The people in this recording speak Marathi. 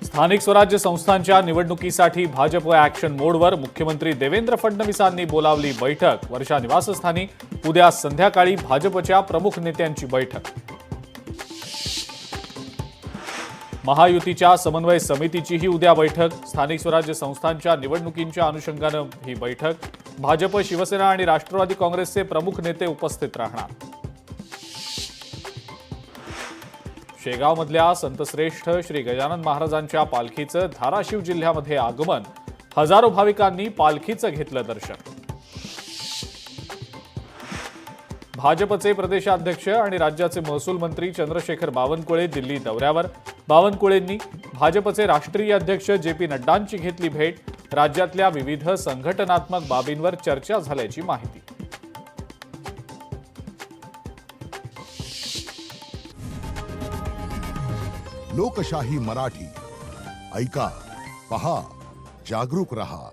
स्थानिक स्वराज्य संस्थांच्या निवडणुकीसाठी भाजप ॲक्शन मोडवर मुख्यमंत्री देवेंद्र फडणवीसांनी बोलावली बैठक। वर्षा निवासस्थानी उद्या संध्याकाळी भाजपच्या प्रमुख नेत्यांची बैठक। महायुतीच्या समन्वय समितीचीही उद्या बैठक। स्थानिक स्वराज्य संस्थांच्या निवडणुकींच्या अनुषंगाने ही बैठक। भाजप, शिवसेना आणि राष्ट्रवादी काँग्रेसचे प्रमुख नेते उपस्थित राहणार। शेगावमधल्या संतश्रेष्ठ श्री गजानन महाराजांच्या पालखीचं धाराशिव जिल्ह्यामध्ये आगमन। हजारो भाविकांनी पालखीचं घेतलं दर्शन। भाजपचे प्रदेशाध्यक्ष आणि राज्याचे महसूल मंत्री चंद्रशेखर बावनकुळे दिल्ली दौऱ्यावर। बावनकुळेंनी भाजपचे राष्ट्रीय अध्यक्ष जे.पी. नड्डांची घेतली भेट। राज्यातल्या विविध संघटनात्मक बाबींवर चर्चा झाल्याची माहिती। लोकशाही मराठी ऐका, पहा, जागरूक रहा।